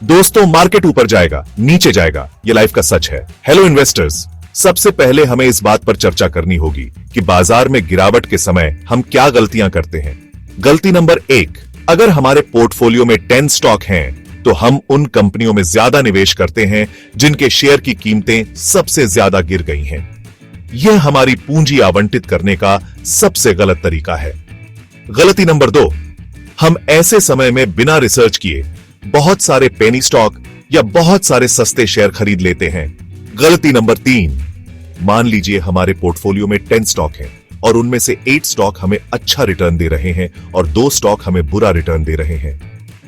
दोस्तों, मार्केट ऊपर जाएगा, नीचे जाएगा, ये लाइफ का सच है। हेलो इन्वेस्टर्स, सबसे पहले हमें इस बात पर चर्चा करनी होगी कि बाजार में गिरावट के समय हम क्या गलतियां करते हैं। गलती नंबर 1, अगर हमारे पोर्टफोलियो में 10 स्टॉक हैं तो हम उन कंपनियों में ज्यादा निवेश करते हैं जिनके शेयर की कीमतें सबसे ज्यादा गिर गई हैं। यह हमारी पूंजी आवंटित करने का सबसे गलत तरीका है। गलती नंबर 2, हम ऐसे समय में बिना रिसर्च किए बहुत सारे पेनी स्टॉक या बहुत सारे सस्ते शेयर खरीद लेते हैं। गलती नंबर 3, मान लीजिए हमारे पोर्टफोलियो में 10 स्टॉक हैं और उनमें से 8 स्टॉक हमें अच्छा रिटर्न दे रहे हैं और 2 स्टॉक हमें बुरा रिटर्न दे रहे हैं।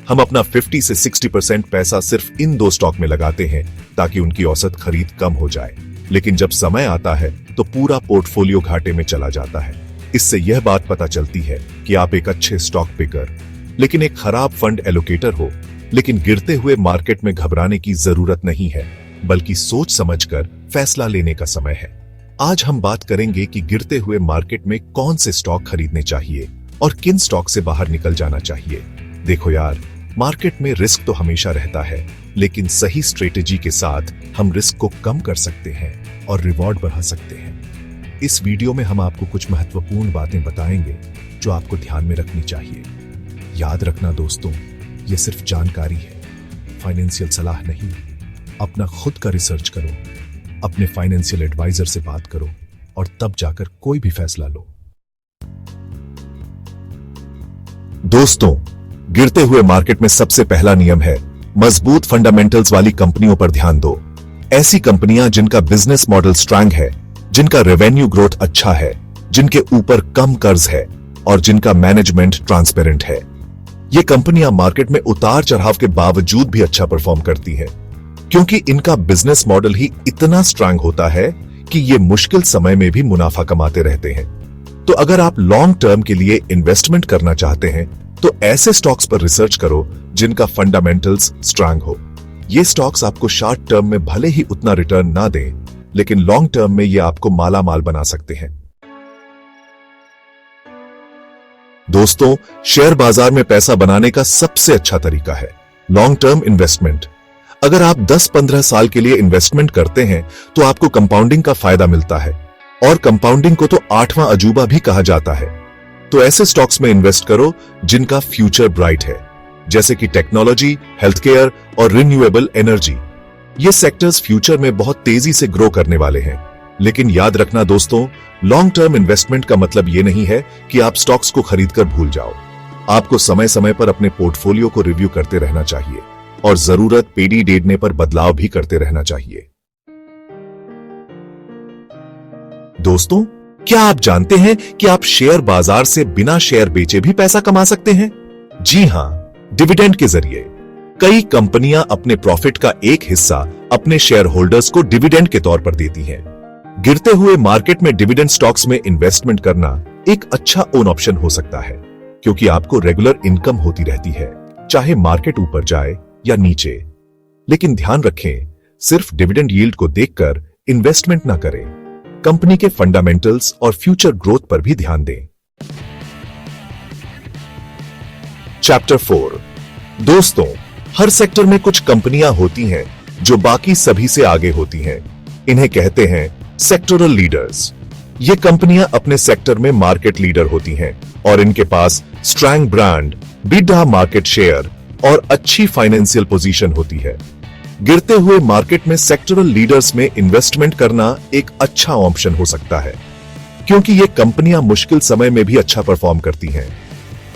हम अपना 50 से 60% पैसा सिर्फ इन 2 स्टॉक में लगाते हैं ताकि उनकी औसत खरीद कम हो जाए, लेकिन जब समय आता है तो पूरा पोर्टफोलियो घाटे में चला जाता है। इससे यह बात पता चलती है कि आप एक अच्छे स्टॉक पिकर लेकिन एक खराब फंड एलोकेटर हो। लेकिन गिरते हुए मार्केट में घबराने की जरूरत नहीं है, बल्कि सोच समझकर फैसला लेने का समय है। आज हम बात करेंगे कि गिरते हुए मार्केट में कौन से स्टॉक खरीदने चाहिए और किन स्टॉक से बाहर निकल जाना चाहिए। देखो यार, मार्केट में रिस्क तो हमेशा रहता है, लेकिन सही स्ट्रेटेजी के साथ हम रिस्क को कम कर सकते हैं और रिवॉर्ड बढ़ा सकते हैं। इस वीडियो में हम आपको कुछ महत्वपूर्ण बातें बताएंगे जो आपको ध्यान में रखनी चाहिए। याद रखना दोस्तों, यह सिर्फ जानकारी है, फाइनेंशियल सलाह नहीं। अपना खुद का रिसर्च करो, अपने फाइनेंशियल एडवाइजर से बात करो और तब जाकर कोई भी फैसला लो। दोस्तों, गिरते हुए मार्केट में सबसे पहला नियम है मजबूत फंडामेंटल्स वाली कंपनियों पर ध्यान दो। ऐसी कंपनियां जिनका बिजनेस मॉडल स्ट्रांग है, जिनका रेवेन्यू ग्रोथ अच्छा है, जिनके ऊपर कम कर्ज है और जिनका मैनेजमेंट ट्रांसपेरेंट है। ये कंपनियां मार्केट में उतार चढ़ाव के बावजूद भी अच्छा परफॉर्म करती हैं, क्योंकि इनका बिजनेस मॉडल ही इतना स्ट्रांग होता है कि ये मुश्किल समय में भी मुनाफा कमाते रहते हैं। तो अगर आप लॉन्ग टर्म के लिए इन्वेस्टमेंट करना चाहते हैं तो ऐसे स्टॉक्स पर रिसर्च करो जिनका फंडामेंटल्स स्ट्रांग हो। ये स्टॉक्स आपको शॉर्ट टर्म में भले ही उतना रिटर्न ना दें, लेकिन लॉन्ग टर्म में ये आपको माला माल बना सकते हैं। दोस्तों, शेयर बाजार में पैसा बनाने का सबसे अच्छा तरीका है लॉन्ग टर्म इन्वेस्टमेंट। अगर आप 10-15 साल के लिए इन्वेस्टमेंट करते हैं तो आपको कंपाउंडिंग का फायदा मिलता है, और कंपाउंडिंग को तो 8वां अजूबा भी कहा जाता है। तो ऐसे स्टॉक्स में इन्वेस्ट करो जिनका फ्यूचर ब्राइट है, जैसे कि टेक्नोलॉजी, हेल्थ केयर और रिन्यूएबल एनर्जी। ये सेक्टर्स फ्यूचर में बहुत तेजी से ग्रो करने वाले हैं। लेकिन याद रखना दोस्तों, लॉन्ग टर्म इन्वेस्टमेंट का मतलब ये नहीं है कि आप स्टॉक्स को खरीदकर भूल जाओ। आपको समय समय पर अपने पोर्टफोलियो को रिव्यू करते रहना चाहिए और जरूरत पेडी डेडने पर बदलाव भी करते रहना चाहिए। दोस्तों, क्या आप जानते हैं कि आप शेयर बाजार से बिना शेयर बेचे भी पैसा कमा सकते हैं? जी हां, डिविडेंड के जरिए। कई कंपनियां अपने प्रॉफिट का एक हिस्सा अपने शेयर होल्डर्स को डिविडेंड के तौर पर देती हैं। गिरते हुए मार्केट में डिविडेंड स्टॉक्स में इन्वेस्टमेंट करना एक अच्छा ओन ऑप्शन हो सकता है, क्योंकि आपको रेगुलर इनकम होती रहती है, चाहे मार्केट ऊपर जाए या नीचे। लेकिन ध्यान रखें, सिर्फ डिविडेंड यील्ड को देखकर इन्वेस्टमेंट ना करें। कंपनी के फंडामेंटल्स और फ्यूचर ग्रोथ पर भी ध्यान दें। चैप्टर 4। दोस्तों, हर सेक्टर में कुछ कंपनियां होती हैं जो बाकी सभी से आगे होती हैं। इन्हें कहते हैं सेक्टोरल लीडर्स। ये कंपनियां अपने सेक्टर में मार्केट लीडर होती हैं और इनके पास स्ट्रांग ब्रांड, बिगहा मार्केट शेयर और अच्छी फाइनेंशियल पोजीशन होती है। गिरते हुए मार्केट में सेक्टोरल लीडर्स में इन्वेस्टमेंट करना एक अच्छा ऑप्शन हो सकता है, क्योंकि ये कंपनियां मुश्किल समय में भी अच्छा परफॉर्म करती हैं।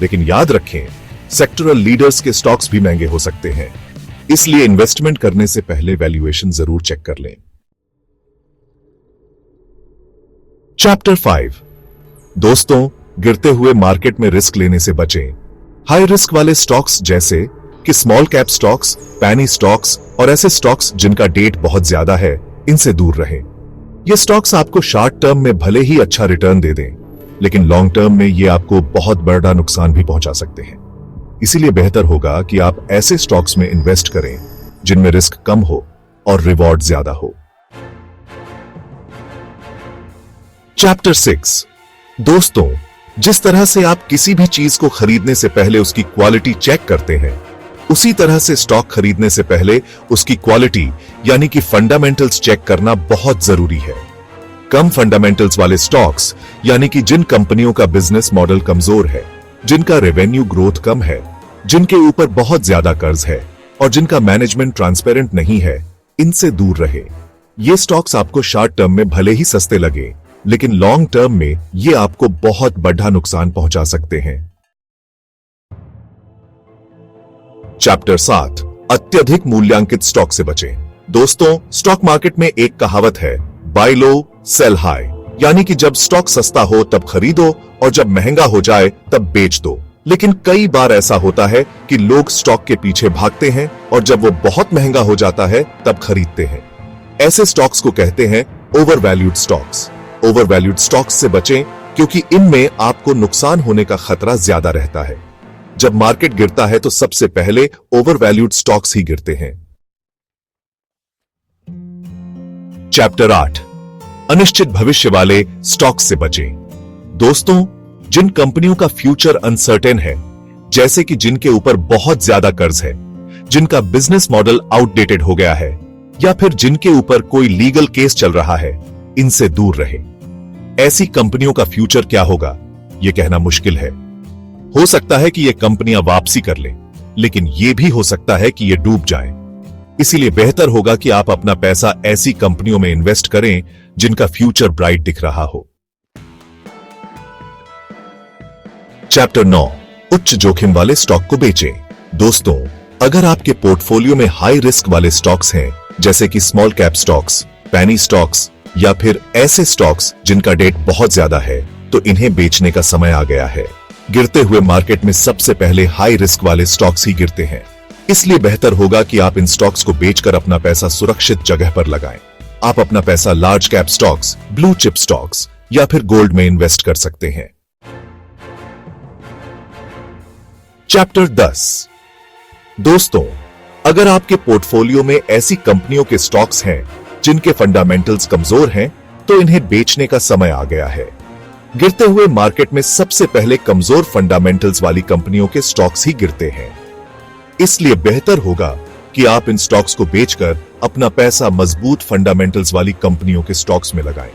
लेकिन याद रखें, सेक्टोरल लीडर्स के स्टॉक्स भी महंगे हो सकते हैं, इसलिए इन्वेस्टमेंट करने से पहले वैल्यूएशन जरूर चेक कर लें। चैप्टर 5। दोस्तों, गिरते हुए मार्केट में रिस्क लेने से बचें। हाई रिस्क वाले स्टॉक्स जैसे कि स्मॉल कैप स्टॉक्स, पैनी स्टॉक्स और ऐसे स्टॉक्स जिनका डेट बहुत ज्यादा है, इनसे दूर रहें। ये स्टॉक्स आपको शॉर्ट टर्म में भले ही अच्छा रिटर्न दे दें, लेकिन लॉन्ग टर्म में ये आपको बहुत बड़ा नुकसान भी पहुंचा सकते हैं। इसीलिए बेहतर होगा कि आप ऐसे स्टॉक्स में इन्वेस्ट करें जिनमें रिस्क कम हो और रिवॉर्ड ज्यादा हो। चैप्टर 6। दोस्तों, जिस तरह से आप किसी भी चीज को खरीदने से पहले उसकी क्वालिटी चेक करते हैं, उसी तरह से स्टॉक खरीदने से पहले उसकी क्वालिटी यानी कि फंडामेंटल्स चेक करना बहुत जरूरी है। कम फंडामेंटल्स वाले स्टॉक्स यानी कि जिन कंपनियों का बिजनेस मॉडल कमजोर है, जिनका रेवेन्यू ग्रोथ कम है, जिनके ऊपर बहुत ज्यादा कर्ज है और जिनका मैनेजमेंट ट्रांसपेरेंट नहीं है, इनसे दूर रहे। ये स्टॉक्स आपको शॉर्ट टर्म में भले ही सस्ते लगे, लेकिन लॉन्ग टर्म में ये आपको बहुत बड़ा नुकसान पहुंचा सकते हैं। चैप्टर 7, अत्यधिक मूल्यांकित स्टॉक से बचें। दोस्तों, स्टॉक मार्केट में एक कहावत है, बाय लो सेल हाई, यानी कि जब स्टॉक सस्ता हो तब खरीदो और जब महंगा हो जाए तब बेच दो। लेकिन कई बार ऐसा होता है कि लोग स्टॉक के पीछे भागते हैं और जब वो बहुत महंगा हो जाता है तब खरीदते हैं। ऐसे स्टॉक्स को कहते हैं ओवरवैल्यूड स्टॉक्स। ओवरवैल्यूड स्टॉक्स से बचें क्योंकि इनमें आपको नुकसान होने का खतरा ज्यादा रहता है। जब मार्केट गिरता है तो सबसे पहले ओवरवैल्यूड स्टॉक्स ही गिरते हैं। चैप्टर 8, अनिश्चित भविष्य वाले स्टॉक्स से बचें। दोस्तों, जिन कंपनियों का फ्यूचर अनसर्टेन है, जैसे कि जिनके ऊपर बहुत ज्यादा कर्ज है, जिनका बिजनेस मॉडल आउटडेटेड हो गया है या फिर जिनके ऊपर कोई लीगल केस चल रहा है, इनसे दूर रहे। ऐसी कंपनियों का फ्यूचर क्या होगा, यह कहना मुश्किल है। हो सकता है कि ये कंपनियां वापसी कर लें, लेकिन यह भी हो सकता है कि ये डूब जाएं। इसीलिए बेहतर होगा कि आप अपना पैसा ऐसी कंपनियों में इन्वेस्ट करें जिनका फ्यूचर ब्राइट दिख रहा हो। चैप्टर 9, उच्च जोखिम वाले स्टॉक को बेचें। दोस्तों, अगर आपके पोर्टफोलियो में हाई रिस्क वाले स्टॉक्स हैं, जैसे कि स्मॉल कैप स्टॉक्स, पैनी स्टॉक्स या फिर ऐसे स्टॉक्स जिनका डेट बहुत ज्यादा है, तो इन्हें बेचने का समय आ गया है। गिरते हुए मार्केट में सबसे पहले हाई रिस्क वाले स्टॉक्स ही गिरते हैं। इसलिए बेहतर होगा कि आप इन स्टॉक्स को बेचकर अपना पैसा सुरक्षित जगह पर लगाएं। आप अपना पैसा large cap stocks, blue chip stocks या फिर गोल्ड में इन्वेस्ट कर सकते हैं। चैप्टर 10, दोस्तों, अगर आपके पोर्टफोलियो में ऐसी कंपनियों के स्टॉक्स हैं जिनके फंडामेंटल्स कमजोर हैं, तो इन्हें बेचने का समय आ गया है। गिरते हुए मार्केट में सबसे पहले कमजोर फंडामेंटल्स वाली कंपनियों के स्टॉक्स ही गिरते हैं। इसलिए बेहतर होगा कि आप इन स्टॉक्स को बेचकर अपना पैसा मजबूत फंडामेंटल्स वाली कंपनियों के स्टॉक्स में लगाएं।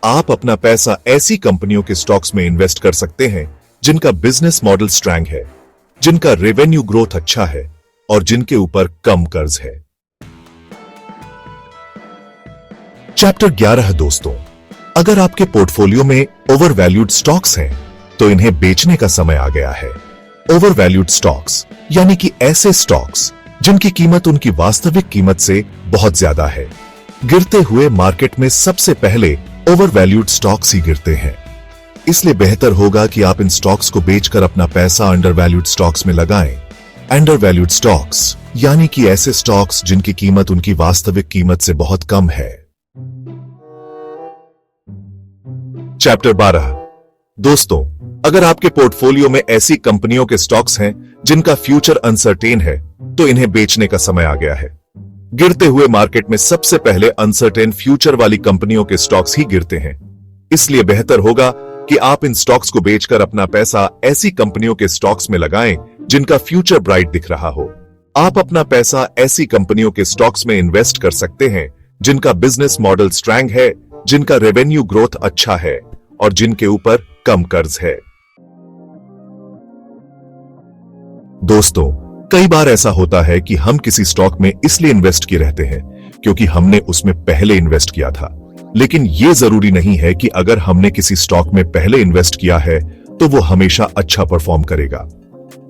आप अपना पैसा ऐसी कंपनियों के स्टॉक्स में इन्वेस्ट कर सकते हैं जिनका बिजनेस मॉडल स्ट्रांग है, जिनका रेवेन्यू ग्रोथ अच्छा है और जिनके ऊपर कम कर्ज है। चैप्टर 11, दोस्तों, अगर आपके पोर्टफोलियो में ओवरवैल्यूड स्टॉक्स हैं, तो इन्हें बेचने का समय आ गया है। ओवरवैल्यूड स्टॉक्स यानी कि ऐसे स्टॉक्स जिनकी कीमत उनकी वास्तविक कीमत से बहुत ज्यादा है। गिरते हुए मार्केट में सबसे पहले ओवरवैल्यूड स्टॉक्स ही गिरते हैं। इसलिए बेहतर होगा कि आप इन स्टॉक्स को बेचकर अपना पैसा अंडरवैल्यूड स्टॉक्स में लगाएं। अंडरवैल्यूड स्टॉक्स यानी कि ऐसे स्टॉक्स जिनकी कीमत उनकी वास्तविक कीमत से बहुत कम है। चैप्टर 12, दोस्तों, अगर आपके पोर्टफोलियो में ऐसी कंपनियों के स्टॉक्स हैं जिनका फ्यूचर अनसर्टेन है, तो इन्हें बेचने का समय आ गया है। गिरते हुए मार्केट में सबसे पहले अनसर्टेन फ्यूचर वाली कंपनियों के स्टॉक्स ही गिरते हैं। इसलिए बेहतर होगा कि आप इन स्टॉक्स को बेचकर अपना पैसा ऐसी कंपनियों के स्टॉक्स में लगाएं जिनका फ्यूचर ब्राइट दिख रहा हो। आप अपना पैसा ऐसी कंपनियों के स्टॉक्स में इन्वेस्ट कर सकते हैं जिनका बिजनेस मॉडल स्ट्रांग है, जिनका रेवेन्यू ग्रोथ अच्छा है और जिनके ऊपर कम कर्ज है। दोस्तों, कई बार ऐसा होता है कि हम किसी स्टॉक में इसलिए इन्वेस्ट किए रहते हैं क्योंकि हमने उसमें पहले इन्वेस्ट किया था। लेकिन यह जरूरी नहीं है कि अगर हमने किसी स्टॉक में पहले इन्वेस्ट किया है तो वो हमेशा अच्छा परफॉर्म करेगा।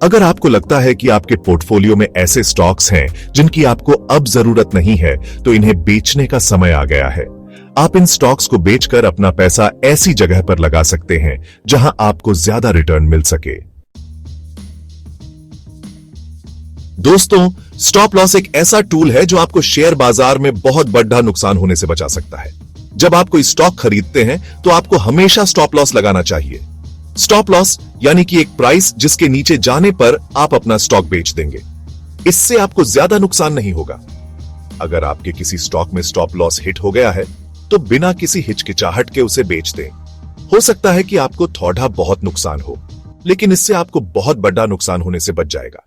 अगर आपको लगता है कि आपके पोर्टफोलियो में ऐसे स्टॉक्स हैं जिनकी आपको अब जरूरत नहीं है, तो इन्हें बेचने का समय आ गया है। आप इन स्टॉक्स को बेचकर अपना पैसा ऐसी जगह पर लगा सकते हैं जहां आपको ज्यादा रिटर्न मिल सके। दोस्तों, स्टॉप लॉस एक ऐसा टूल है जो आपको शेयर बाजार में बहुत बड़ा नुकसान होने से बचा सकता है। जब आप कोई स्टॉक खरीदते हैं तो आपको हमेशा स्टॉप लॉस लगाना चाहिए। स्टॉप लॉस यानी कि एक प्राइस जिसके नीचे जाने पर आप अपना स्टॉक बेच देंगे। इससे आपको ज्यादा नुकसान नहीं होगा। अगर आपके किसी स्टॉक में स्टॉप लॉस हिट हो गया है तो बिना किसी हिचकिचाहट के उसे बेच दें। हो सकता है कि आपको थोड़ा बहुत नुकसान हो, लेकिन इससे आपको बहुत बड़ा नुकसान होने से बच जाएगा।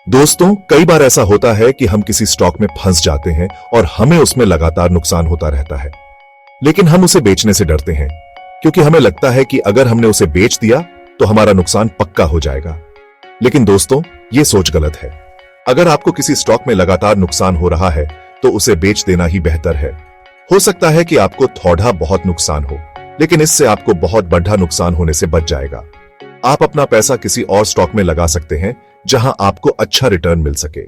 दोस्तों, कई बार ऐसा होता है कि हम किसी स्टॉक में फंस जाते हैं और हमें उसमें लगातार नुकसान होता रहता है, लेकिन हम उसे बेचने से डरते हैं क्योंकि हमें लगता है कि अगर हमने उसे बेच दिया तो हमारा नुकसान पक्का हो जाएगा। लेकिन दोस्तों, यह सोच गलत है। अगर आपको किसी स्टॉक में लगातार नुकसान हो रहा है तो उसे बेच देना ही बेहतर है। हो सकता है कि आपको थोड़ा बहुत नुकसान हो, लेकिन इससे आपको बहुत बड़ा नुकसान होने से बच जाएगा। आप अपना पैसा किसी और स्टॉक में लगा सकते हैं जहां आपको अच्छा रिटर्न मिल सके।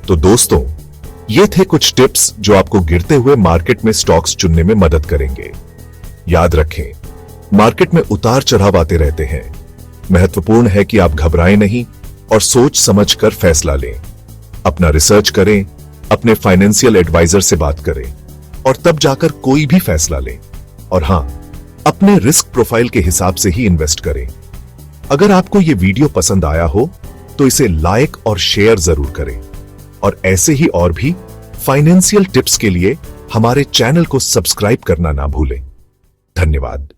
तो दोस्तों, ये थे कुछ टिप्स जो आपको गिरते हुए मार्केट में स्टॉक्स चुनने में मदद करेंगे। याद रखें, मार्केट में उतार चढ़ाव आते रहते हैं। महत्वपूर्ण है कि आप घबराएं नहीं और सोच समझकर फैसला लें। अपना रिसर्च करें, अपने फाइनेंशियल एडवाइजर से बात करें और तब जाकर कोई भी फैसला लें। और हां, अपने रिस्क प्रोफाइल के हिसाब से ही इन्वेस्ट करें। अगर आपको यह वीडियो पसंद आया हो तो इसे लाइक और शेयर जरूर करें और ऐसे ही और भी फाइनेंशियल टिप्स के लिए हमारे चैनल को सब्सक्राइब करना ना भूलें। धन्यवाद।